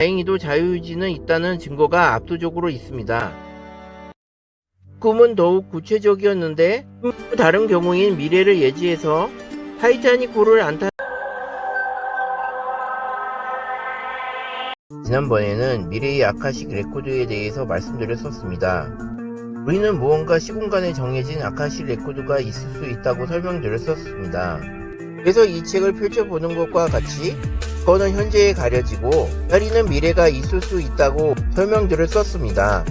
다행히도 자유의지는 있다는 증거가 압도적으로 있습니다. 꿈은 더욱 구체적이었는데 또 다른 경우인 미래를 예지해서 타이타닉호를 지난번에는 미래의 아카식 레코드에 대해서 말씀드렸었습니다. 우리는 무언가 시공간에 정해진 아카식 레코드가 있을 수 있다고 설명드렸었습니다. 그래서 이 책을 펼쳐보는 것과 같이 그거는 현재에 가려지고 기다리는 미래가 있을 수 있다고 설명드렸었습니다.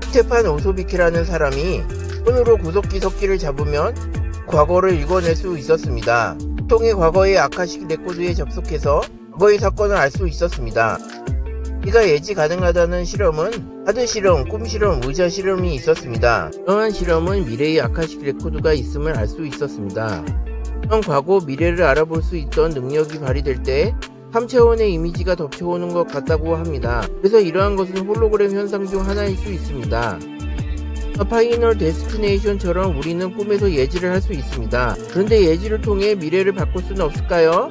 스테판 오소비키라는 사람이 손으로 구석기석기를 잡으면 과거를 읽어낼 수 있었습니다. 보통의 과거의 아카식 레코드에 접속해서 과거의 사건을 알 수 있었습니다. 이가 예지 가능하다는 실험은 하드 실험, 꿈 실험, 의자 실험이 있었습니다. 이러한 실험은 미래의 아카식 레코드가 있음을 알 수 있었습니다. 이런 과거, 미래를 알아볼 수 있던 능력이 발휘될 때 3차원의 이미지가 덮쳐오는 것 같다고 합니다. 그래서 이러한 것은 홀로그램 현상 중 하나일 수 있습니다. 파이널 데스티네이션처럼 우리는 꿈에서 예지를 할 수 있습니다. 그런데 예지를 통해 미래를 바꿀 수는 없을까요?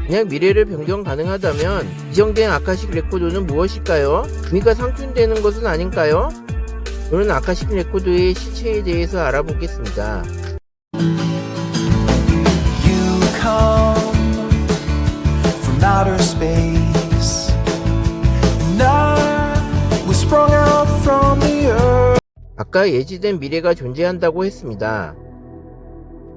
만약 미래를 변경 가능하다면 지정된 아카식 레코드는 무엇일까요? 의미가 상충되는 것은 아닌가요? 저는 아카식 레코드의 실체에 대해서 알아보겠습니다. You come from outer space, and I was sprung out from the earth. 아까 예지된 미래가 존재한다고 했습니다.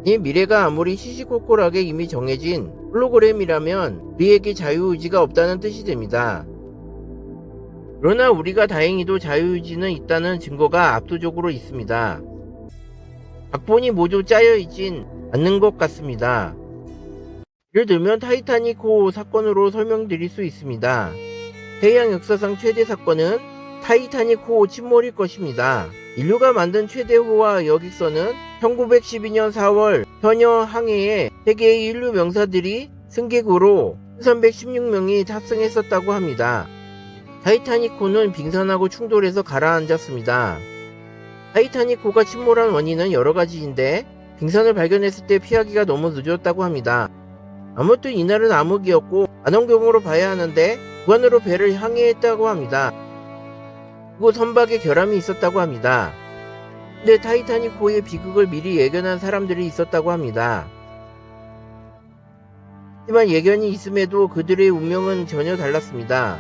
이 미래가 아무리 시시콜콜하게 이미 정해진 홀로그램이라면 우리에게 자유의지가 없다는 뜻이 됩니다. 그러나 우리가 다행히도 자유의지는 있다는 증거가 압도적으로 있습니다. 각본이 모두 짜여있진 않는 것 같습니다. 예를 들면 타이타닉호 사건으로 설명드릴 수 있습니다. 해양 역사상 최대 사건은 타이타닉호 침몰일 것입니다. 인류가 만든 최대호와 여객선은 1912년 4월 현여 항해에 세계의 인류 명사들이 승객으로 1316명이 탑승했었다고 합니다. 타이타닉호는 빙산하고 충돌해서 가라앉았습니다. 타이타닉호가 침몰한 원인은 여러가지인데 빙산을 발견했을 때 피하기가 너무 늦었다고 합니다. 아무튼 이날은 암흑이었고 안원경으로 봐야 하는데 무관으로 배를 항해했다고 합니다. 그리고 선박에 결함이 있었다고 합니다. 근데 타이타닉호의 비극을 미리 예견한 사람들이 있었다고 합니다. 하지만 예견이 있음에도 그들의 운명은 전혀 달랐습니다.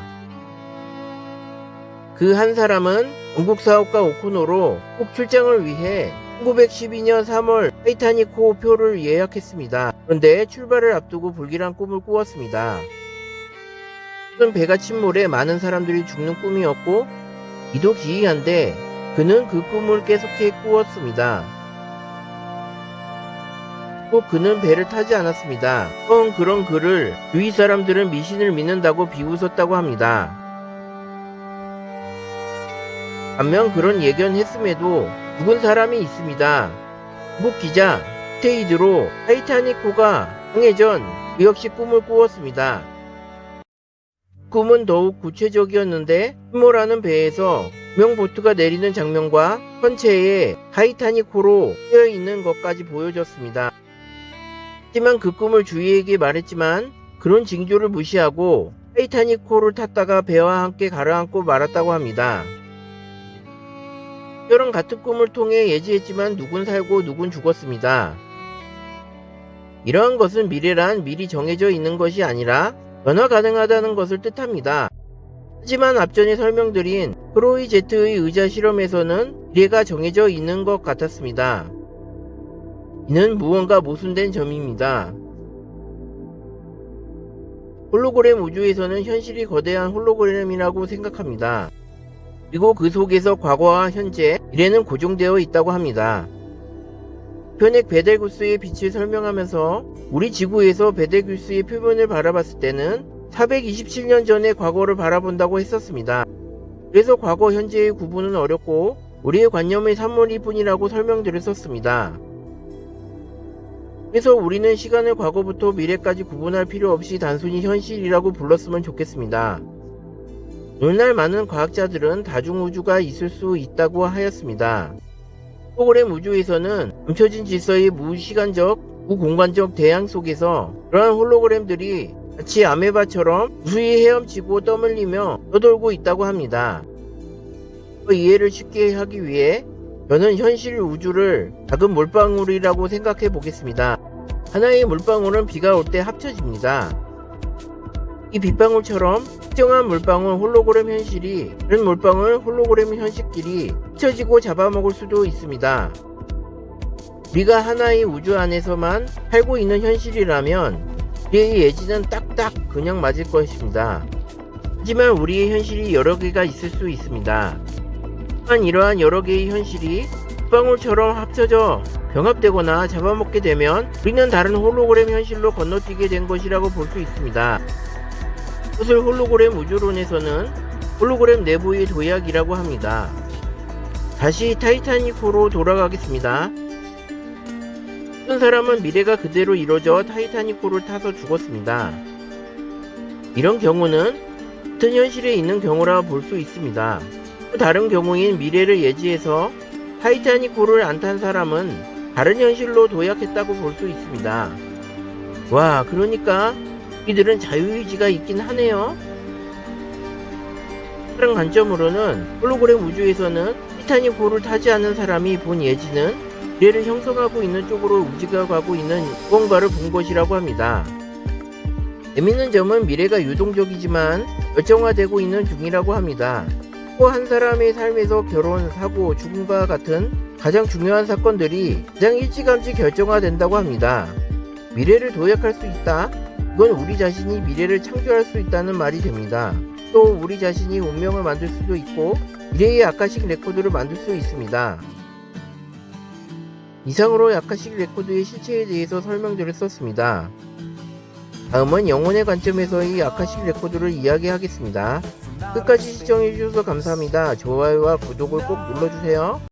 그 한 사람은 영국 사업가 오코노로 꼭 출장을 위해 1912년 3월 타이타닉호 표를 예약했습니다. 그런데 출발을 앞두고 불길한 꿈을 꾸었습니다. 그는 배가 침몰해 많은 사람들이 죽는 꿈이었고 이도 기이한데 그는 그 꿈을 계속해 꾸었습니다. 꼭 그는 배를 타지 않았습니다. 그런 그를 주위 사람들은 미신을 믿는다고 비웃었다고 합니다. 반면 그런 예견했음에도 죽은 사람이 있습니다. 미국 기자 테이드로 타이타닉호가 항해 전 그 역시 꿈을 꾸었습니다. 꿈은 더욱 구체적이었는데 침몰하는 배에서 구명보트가 내리는 장면과 선체에 타이타닉호로 쓰여있는 것까지 보여졌습니다. 하지만 그 꿈을 주위에게 말했지만 그런 징조를 무시하고 타이타닉호를 탔다가 배와 함께 가라앉고 말았다고 합니다. 특별한 같은 꿈을 통해 예지했지만 누군 살고 누군 죽었습니다. 이러한 것은 미래란 미리 정해져 있는 것이 아니라 변화 가능하다는 것을 뜻합니다. 하지만 앞전에 설명드린 크로이제트의 의자 실험에서는 미래가 정해져 있는 것 같았습니다. 이는 무언가 모순된 점입니다. 홀로그램 우주에서는 현실이 거대한 홀로그램이라고 생각합니다. 그리고 그 속에서 과거와 현재, 미래는 고정되어 있다고 합니다. 표넥 베델구스의 빛을 설명하면서 우리 지구에서 베델구스의 표면을 바라봤을 때는 427년 전의 과거를 바라본다고 했었습니다. 그래서 과거, 현재의 구분은 어렵고 우리의 관념의 산물일 뿐이라고 설명드렸었습니다. 그래서 우리는 시간을 과거부터 미래까지 구분할 필요 없이 단순히 현실이라고 불렀으면 좋겠습니다. 오늘날 많은 과학자들은 다중우주가 있을 수 있다고 하였습니다. 홀로그램 우주에서는 감춰진 질서의 무시간적, 무공간적 대양 속에서 그러한 홀로그램들이 마치 아메바처럼 무수히 헤엄치고 떠밀리며 떠돌고 있다고 합니다. 그 이해를 쉽게 하기 위해 저는 현실 우주를 작은 물방울이라고 생각해 보겠습니다. 하나의 물방울은 비가 올 때 합쳐집니다. 이 빗방울처럼 특정한 물방울 홀로그램 현실이 다른 물방울 홀로그램 현실끼리 합쳐지고 잡아먹을 수도 있습니다. 우리가 하나의 우주 안에서만 살고 있는 현실이라면 우리의 예지는 딱딱 그냥 맞을 것입니다. 하지만 우리의 현실이 여러 개가 있을 수 있습니다. 또한 이러한 여러 개의 현실이 빗방울처럼 합쳐져 병합되거나 잡아먹게 되면 우리는 다른 홀로그램 현실로 건너뛰게 된 것이라고 볼 수 있습니다. 이것을 홀로그램 우주론에서는 홀로그램 내부의 도약이라고 합니다. 다시 타이타닉호로 돌아가겠습니다. 어떤 사람은 미래가 그대로 이루어져 타이타닉호를 타서 죽었습니다. 이런 경우는 같은 현실에 있는 경우라 볼 수 있습니다. 또 다른 경우인 미래를 예지해서 타이타닉호를 안 탄 사람은 다른 현실로 도약했다고 볼 수 있습니다. 와, 그러니까 이들은 자유의지가 있긴 하네요. 다른 관점으로는 홀로그램 우주에서는 타이타닉호를 타지 않은 사람이 본 예지는 미래를 형성하고 있는 쪽으로 움직여가고 있는 무언가를 본 것이라고 합니다. 재밌는 점은 미래가 유동적이지만 결정화되고 있는 중이라고 합니다. 또 한 사람의 삶에서 결혼, 사고, 죽음과 같은 가장 중요한 사건들이 가장 일찌감치 결정화된다고 합니다. 미래를 도약할 수 있다? 이건 우리 자신이 미래를 창조할 수 있다는 말이 됩니다. 또 우리 자신이 운명을 만들 수도 있고 미래의 아카식 레코드를 만들 수 있습니다. 이상으로 아카식 레코드의 실체에 대해서 설명드렸었습니다. 다음은 영혼의 관점에서의 아카식 레코드를 이야기하겠습니다. 끝까지 시청해주셔서 감사합니다. 좋아요와 구독을 꼭 눌러주세요.